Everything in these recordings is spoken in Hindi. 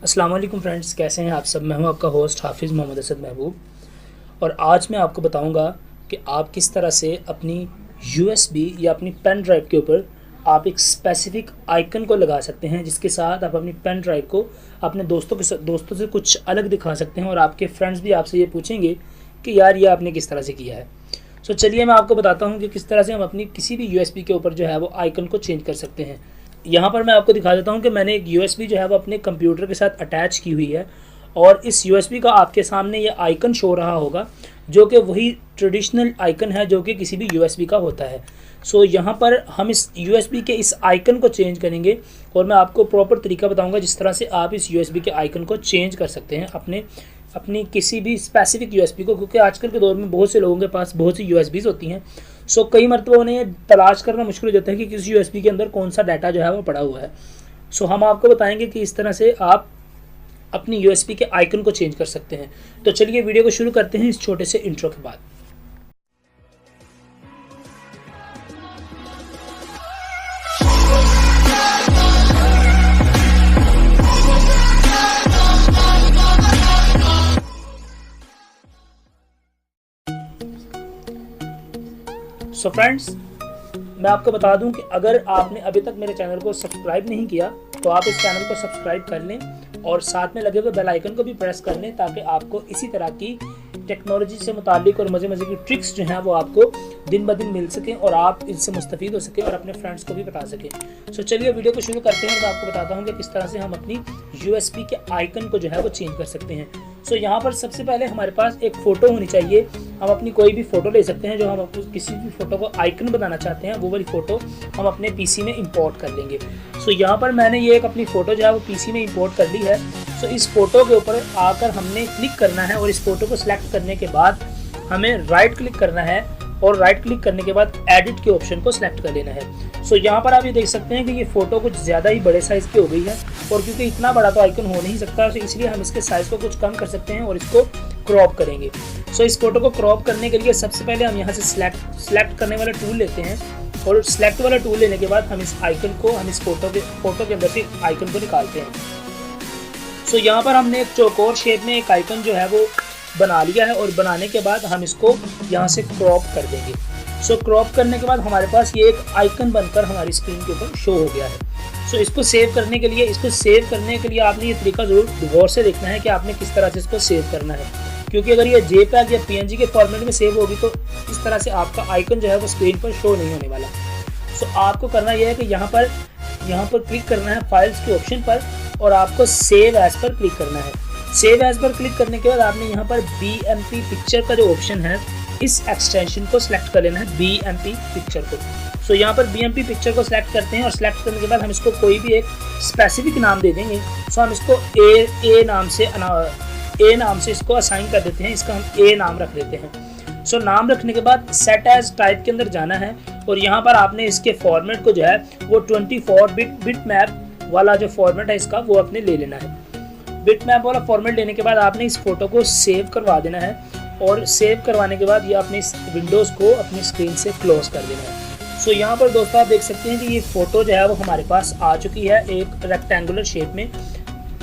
अस्सलाम वालेकुम फ्रेंड्स, कैसे हैं आप सब। मैं हूं आपका होस्ट हाफिज़ मोहम्मद असद महबूब और आज मैं आपको बताऊंगा कि आप किस तरह से अपनी यूएसबी या अपनी पेन ड्राइव के ऊपर आप एक स्पेसिफिक आइकन को लगा सकते हैं, जिसके साथ आप अपनी पेन ड्राइव को अपने दोस्तों से कुछ अलग दिखा सकते हैं और आपके फ्रेंड्स भी आपसे ये पूछेंगे कि यार ये आपने किस तरह से किया है। सो चलिए मैं आपको बताता हूँ कि किस तरह से हम अपनी किसी भी यूएसबी के ऊपर जो है वो आइकन को चेंज कर सकते हैं। यहाँ पर मैं आपको दिखा देता हूँ कि मैंने एक यूएसबी जो है वो अपने कंप्यूटर के साथ अटैच की हुई है और इस यूएसबी का आपके सामने ये आइकन शो रहा होगा, जो कि वही ट्रेडिशनल आइकन है जो कि किसी भी यूएसबी का होता है। सो यहाँ पर हम इस यूएसबी के इस आइकन को चेंज करेंगे और मैं आपको प्रॉपर तरीका बताऊँगा जिस तरह से आप इस यूएसबी के आइकन को चेंज कर सकते हैं अपनी किसी भी स्पेसिफिक यूएसबी को, क्योंकि आजकल के दौर में बहुत से लोगों के पास बहुत सी यूएसबीज़ होती हैं। सो कई मरतबा उन्हें तलाश करना मुश्किल हो जाता है कि किस यूएसबी के अंदर कौन सा डाटा जो है वो पड़ा हुआ है। सो हम आपको बताएंगे कि इस तरह से आप अपनी यूएसबी के आइकन को चेंज कर सकते हैं। तो चलिए वीडियो को शुरू करते हैं इस छोटे से इंट्रो के बाद। सो फ्रेंड्स, मैं आपको बता दूं कि अगर आपने अभी तक मेरे चैनल को सब्सक्राइब नहीं किया तो आप इस चैनल को सब्सक्राइब कर लें और साथ में लगे हुए बेल आइकन को भी प्रेस कर लें, ताकि आपको इसी तरह की टेक्नोलॉजी से मुतालिक और मज़े मज़े की ट्रिक्स जो हैं वो आपको दिन ब दिन मिल सकें और आप इनसे मुस्तफ़ीद हो सकें और अपने फ्रेंड्स को भी बता सकें। सो चलिए वीडियो को शुरू करते हैं और मैं आपको बताता हूँ कि किस तरह से हम अपनी यूएसबी के आइकन को जो है वो चेंज कर सकते हैं। सो यहाँ पर सबसे पहले हमारे पास एक फ़ोटो होनी चाहिए। हम अपनी कोई भी फ़ोटो ले सकते हैं, जो हम किसी भी फ़ोटो को आइकन बनाना चाहते हैं वो वाली फ़ोटो हम अपने पीसी में इंपोर्ट कर लेंगे। सो यहाँ पर मैंने ये एक अपनी फ़ोटो जो है वो पीसी में इंपोर्ट कर ली है। सो इस फ़ोटो के ऊपर आकर हमने क्लिक करना है और इस फ़ोटो को सिलेक्ट करने के बाद हमें राइट क्लिक करना है और राइट क्लिक करने के बाद एडिट के ऑप्शन को सिलेक्ट कर लेना है। सो यहाँ पर आप ये देख सकते हैं कि ये फ़ोटो कुछ ज़्यादा ही बड़े साइज़ की हो गई है और क्योंकि इतना बड़ा तो आइकन हो नहीं सकता, तो इसलिए हम इसके साइज़ को कुछ कम कर सकते हैं और इसको क्रॉप करेंगे। सो इस फोटो को क्रॉप करने के लिए सबसे पहले हम यहाँ से सिलेक्ट करने वाला टूल लेते हैं और सिलेक्ट वाला टूल लेने के बाद हम इस आइकन को इस फोटो के अंदर से आइकन को निकालते हैं। सो यहाँ पर हमने एक चौकोर शेप में एक आइकन जो है वो बना लिया है और बनाने के बाद हम इसको यहाँ से क्रॉप कर देंगे। सो क्रॉप करने के बाद हमारे पास ये एक आइकन बनकर हमारी स्क्रीन के ऊपर शो हो गया है। सो इसको सेव करने के लिए आपने ये तरीका ज़रूर गौर से देखना है कि आपने किस तरह से इसको सेव करना है, क्योंकि अगर ये JPEG या PNG के फॉर्मेट में सेव होगी तो इस तरह से आपका आइकन जो है वो स्क्रीन पर शो नहीं होने वाला। सो आपको करना यह है कि यहाँ पर क्लिक करना है फाइल्स के ऑप्शन पर और आपको सेव एज पर क्लिक करना है। सेव एज पर क्लिक करने के बाद आपने यहाँ पर BMP पिक्चर का जो ऑप्शन है इस एक्सटेंशन को सिलेक्ट कर लेना है, BMP पिक्चर को। सो यहाँ पर BMP पिक्चर को सिलेक्ट करते हैं और सिलेक्ट करने के बाद हम इसको कोई भी एक स्पेसिफिक नाम दे देंगे। सो हम इसको ए नाम से इसको असाइन कर देते हैं, इसका हम ए नाम रख देते हैं। सो नाम रखने के बाद सेट एज टाइप के अंदर जाना है और यहाँ पर आपने इसके फॉर्मेट को जो है वो 24 बिट मैप वाला जो फॉर्मेट है इसका वो आपने ले लेना है। बिट मैप वाला फॉर्मेट लेने के बाद आपने इस फोटो को सेव करवा देना है और सेव करवाने के बाद ये अपनी इस विंडोज़ को अपनी स्क्रीन से क्लोज कर देना है। सो यहाँ पर दोस्तों आप देख सकते हैं कि ये फ़ोटो जो है वो हमारे पास आ चुकी है एक रेक्टेंगुलर शेप में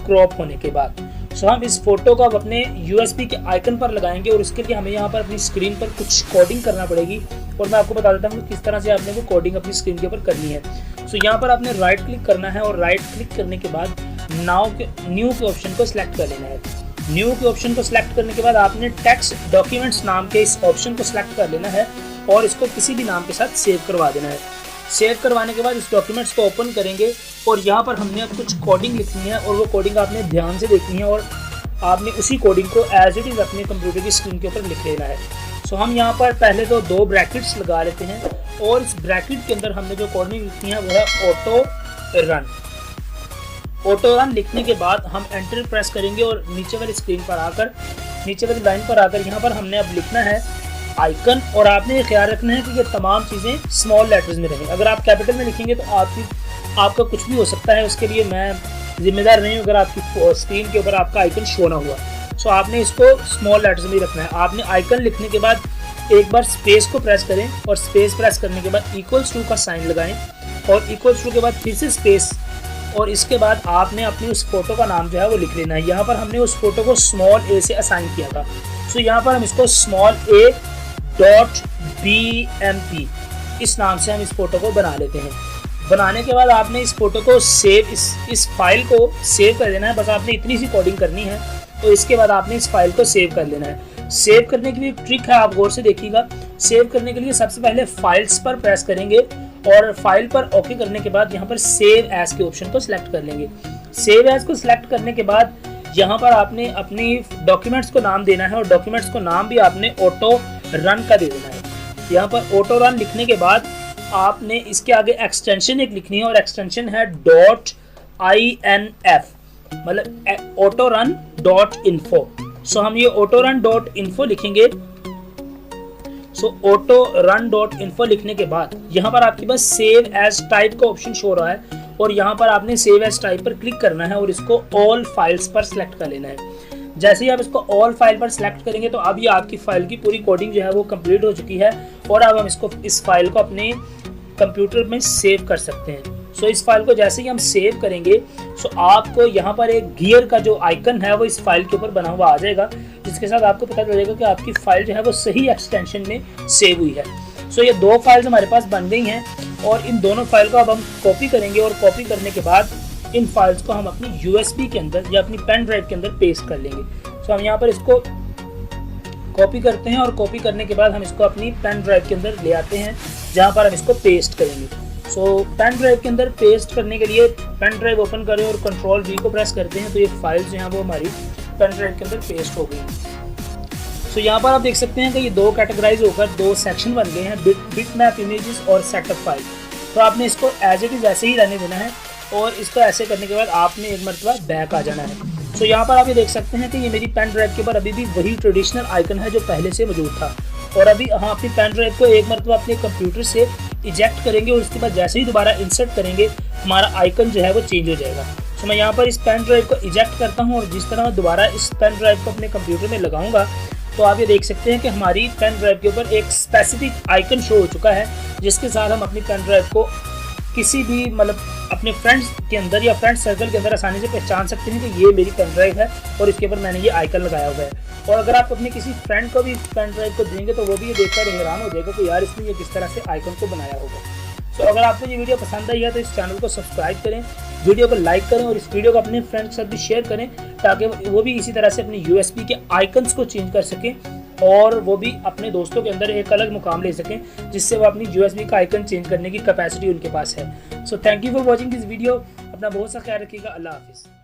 क्रॉप होने के बाद। सो हम इस फोटो को अब अपने यूएसबी के आइकन पर लगाएंगे और इसके लिए हमें यहाँ पर अपनी स्क्रीन पर कुछ कोडिंग करना पड़ेगी और मैं आपको बता देता हूँ कि किस तरह से आपने वो कोडिंग अपनी स्क्रीन के ऊपर करनी है। सो यहाँ पर आपने राइट क्लिक करना है और राइट क्लिक करने के बाद न्यू के ऑप्शन को सिलेक्ट कर लेना है। न्यू के ऑप्शन को सिलेक्ट करने के बाद आपने टेक्स्ट डॉक्यूमेंट्स नाम के इस ऑप्शन को सिलेक्ट कर लेना है और इसको किसी भी नाम के साथ सेव करवा देना है। सेव करवाने के बाद इस डॉक्यूमेंट्स को ओपन करेंगे और यहाँ पर हमने अब कुछ कोडिंग लिखनी है और वो कोडिंग आपने ध्यान से देखनी है और आपने उसी कोडिंग को एज इट इज़ अपने कंप्यूटर की स्क्रीन के ऊपर लिख लेना है। सो हम यहाँ पर पहले तो 2 ब्रैकेट्स लगा लेते हैं और इस ब्रैकेट के अंदर हमने जो कोडिंग लिखनी है वो है ऑटो रन लिखने के बाद हम एंटर प्रेस करेंगे और नीचे वाली लाइन पर आकर यहाँ पर हमने अब लिखना है आइकन और आपने ये ख्याल रखना है कि ये तमाम चीज़ें स्मॉल लेटर्स में रहें। अगर आप कैपिटल में लिखेंगे तो आपका कुछ भी हो सकता है, उसके लिए मैं जिम्मेदार नहीं हूँ अगर आपकी स्क्रीन के ऊपर आपका आइकन शो ना हुआ। सो आपने इसको स्मॉल लेटर्स में रखना है। आपने आइकन लिखने के बाद एक बार स्पेस को प्रेस करें और स्पेस प्रेस करने के बाद इक्वल्स टू का साइन लगाएं और इक्वल्स टू के बाद फिर से स्पेस और इसके बाद आपने अपनी उस फोटो का नाम जो है वो लिख लेना है। यहाँ पर हमने उस फोटो को स्मॉल ए से असाइन किया था, सो यहाँ पर हम इसको स्मॉल ए डॉट BMP इस नाम से हम इस फोटो को बना लेते हैं। बनाने के बाद आपने इस फोटो को सेव, इस फाइल को सेव कर देना है। बस आपने इतनी सी कोडिंग करनी है, तो इसके बाद आपने इस फाइल को सेव कर लेना है। सेव करने के लिए ट्रिक है, आप गौर से देखिएगा। सेव करने के लिए सबसे पहले फाइल्स पर प्रेस करेंगे और फाइल पर ओके करने के बाद यहाँ पर सेव एज के ऑप्शन को सिलेक्ट कर लेंगे। सेव एज को सिलेक्ट करने के बाद यहाँ पर आपने अपनी डॉक्यूमेंट्स को नाम देना है और डॉक्यूमेंट्स को नाम भी आपने ऑटो रन का दे देना है। यहाँ पर ऑटो रन लिखने के बाद आपने इसके आगे एक्सटेंशन एक लिखनी है और एक्सटेंशन है .inf, मतलब ऑटो रन .info। सो हम ये ऑटो रन .info लिखेंगे। सो ऑटो रन .info लिखने के बाद यहाँ पर आपके पास सेव एज टाइप का ऑप्शन शो हो रहा है और यहाँ पर आपने सेव एज टाइप पर क्लिक करना है और इसको ऑल फाइल्स पर सिलेक्ट कर लेना है। जैसे ही आप इसको ऑल फाइल पर सिलेक्ट करेंगे तो अब ये आपकी फाइल की पूरी कोडिंग जो है वो कंप्लीट हो चुकी है और अब हम इस फाइल को अपने कंप्यूटर में सेव कर सकते हैं। सो इस फाइल को जैसे ही हम सेव करेंगे सो आपको यहाँ पर एक गियर का जो आइकन है वो इस फाइल के ऊपर बना हुआ आ जाएगा, जिसके साथ आपको पता चलेगा कि आपकी फाइल जो है वो सही एक्सटेंशन में सेव हुई है। सो ये दो फाइल्स हमारे पास बन गई हैं और इन दोनों फाइल को अब हम कॉपी करेंगे और कॉपी करने के बाद इन फाइल्स को हम अपनी USB के अंदर या अपनी पेन ड्राइव के अंदर पेस्ट कर लेंगे। सो हम यहाँ पर इसको कॉपी करते हैं और कॉपी करने के बाद हम इसको अपनी पेन ड्राइव के अंदर ले आते हैं जहाँ पर हम इसको पेस्ट करेंगे। सो पेन ड्राइव के अंदर पेस्ट करने के लिए पेन ड्राइव ओपन करें और Ctrl+V को प्रेस करते हैं तो ये फाइल्स जो हैं वो हमारी पेन ड्राइव के अंदर पेस्ट हो गई। सो यहाँ पर आप देख सकते हैं कि ये दो कैटेगराइज होकर दो सेक्शन बन गए हैं, बिटमैप इमेजेस और सेटअप फाइल। तो आपने इसको एज इट इज ऐसे ही रहने देना है और इसको ऐसे करने के बाद आपने एक मरतबा बैक आ जाना है। सो यहाँ पर आप ये देख सकते हैं कि ये मेरी पेन ड्राइव के ऊपर अभी भी वही ट्रेडिशनल आइकन है जो पहले से मौजूद था और अभी हम अपनी पेन ड्राइव को एक मरतबा अपने कंप्यूटर से इजेक्ट करेंगे और उसके बाद जैसे ही दोबारा इंसर्ट करेंगे हमारा आइकन जो है वो चेंज हो जाएगा। सो मैं यहाँ पर इस पेन ड्राइव को इजेक्ट करता हूँ और जिस तरह मैं दोबारा इस पेन ड्राइव को अपने कंप्यूटर में लगाऊंगा तो आप ये देख सकते हैं कि हमारी पेन ड्राइव के ऊपर एक स्पेसिफिक आइकन शो हो चुका है, जिसके साथ हम अपनी पेन ड्राइव को किसी भी मतलब अपने फ्रेंड्स के अंदर या फ्रेंड सर्कल के अंदर आसानी से पहचान सकते हैं कि ये मेरी पेन ड्राइव है और इसके ऊपर मैंने ये आइकन लगाया हुआ है। और अगर आप अपने किसी फ्रेंड को भी पेन ड्राइव को देंगे तो वो भी ये देखकर हैरान हो जाएगा कि यार इसने ये किस तरह से आइकन को बनाया होगा। सो अगर आपको ये वीडियो पसंद आई है तो इस चैनल को सब्सक्राइब करें, वीडियो को लाइक करें और इस वीडियो को अपने फ्रेंड के साथ भी शेयर करें ताकि वो भी इसी तरह से अपनी USB के आइकन्स को चेंज कर सकें और वो भी अपने दोस्तों के अंदर एक अलग मुकाम ले सकें जिससे वो अपनी USB का आइकन चेंज करने की कैपेसिटी उनके पास है। So thank you for watching this video. अपना बहुत सा ख्याल रखिएगा। अल्लाह हाफिज़।